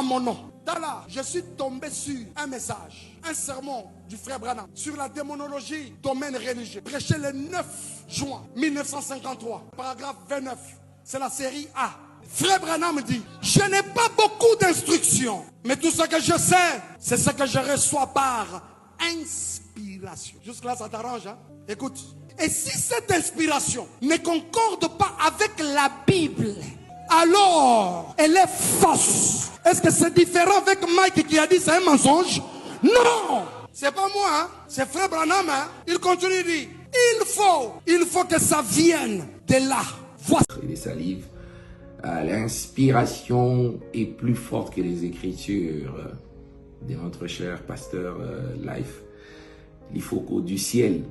en mon nom. Là, je suis tombé sur un message, un sermon du frère Branham sur la démonologie, domaine religieux, prêché le 9 juin 1953, paragraphe 29. C'est la série A. Frère Branham dit, je n'ai pas beaucoup d'instructions, mais tout ce que je sais, c'est ce que je reçois par inspiration. Jusque-là, ça t'arrange, hein? Écoute. Et si cette inspiration ne concorde pas avec la Bible, alors elle est fausse. Est-ce que c'est différent avec Mike qui a dit c'est un mensonge? Non, c'est pas moi, hein? C'est frère Branham, hein? Il continue de dire, il faut que ça vienne de là. Voici. Les salives, l'inspiration est plus forte que les écritures de notre cher pasteur Life. Il faut qu'au du ciel,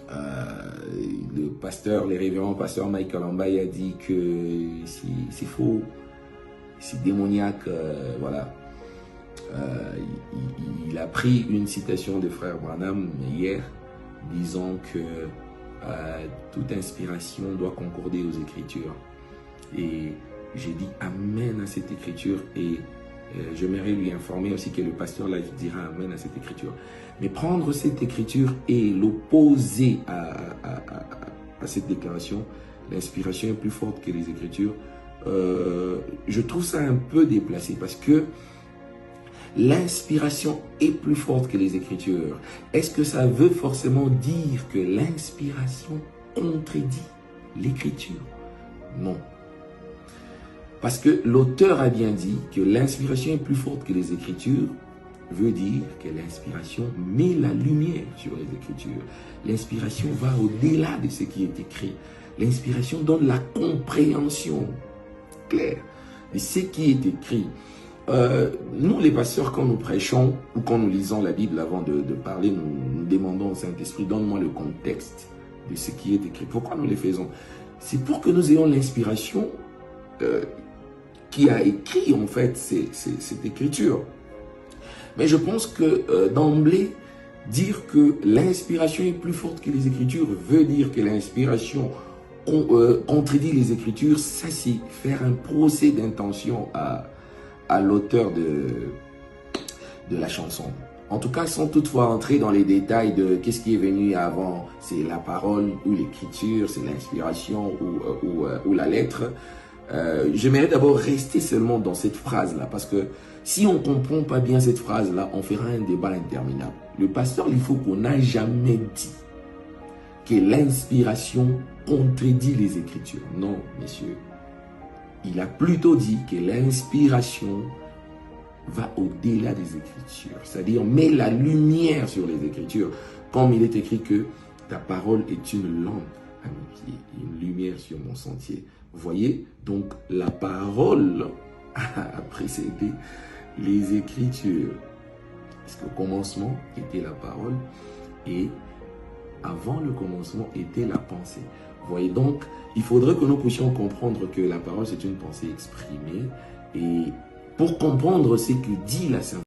le révérend pasteur Michael Ambaye a dit que c'est faux, c'est démoniaque, voilà. Il a pris une citation de frère Branham hier, disant que toute inspiration doit concorder aux Écritures. Et j'ai dit amen à cette écriture, et j'aimerais lui informer aussi que le pasteur Life dira amen à cette écriture. Mais prendre cette écriture et l'opposer à cette déclaration, l'inspiration est plus forte que les Écritures, je trouve ça un peu déplacé, parce que l'inspiration est plus forte que les Écritures. Est-ce que ça veut forcément dire que l'inspiration contredit l'Écriture? Non. Parce que l'auteur a bien dit que l'inspiration est plus forte que les Écritures, veut dire que l'inspiration met la lumière sur les Écritures. L'inspiration va au-delà de ce qui est écrit. L'inspiration donne la compréhension claire de ce qui est écrit. Nous, les pasteurs, quand nous prêchons ou quand nous lisons la Bible avant de parler, nous demandons au Saint-Esprit, donne-moi le contexte de ce qui est écrit. Pourquoi nous le faisons? C'est pour que nous ayons l'inspiration qui a écrit en fait cette écriture. Mais je pense que d'emblée, dire que l'inspiration est plus forte que les Écritures veut dire que l'inspiration contredit les Écritures. Ça, c'est faire un procès d'intention à l'auteur de la chanson. En tout cas, sans toutefois entrer dans les détails de qu'est-ce qui est venu avant, c'est la parole ou l'écriture, c'est l'inspiration ou la lettre. J'aimerais d'abord rester seulement dans cette phrase-là, parce que si on ne comprend pas bien cette phrase-là, on fera un débat interminable. Le pasteur, il faut qu'on n'a jamais dit que l'inspiration contredit les Écritures. Non, messieurs. Il a plutôt dit que l'inspiration va au-delà des Écritures. C'est-à-dire, met la lumière sur les Écritures. Comme il est écrit que ta parole est une lampe à mes pieds, une lumière sur mon sentier. Vous voyez, donc la parole a précédé les Écritures. Parce qu'au commencement était la parole et avant le commencement était la pensée. Vous voyez, donc il faudrait que nous puissions comprendre que la parole c'est une pensée exprimée, et pour comprendre ce que dit la Sainte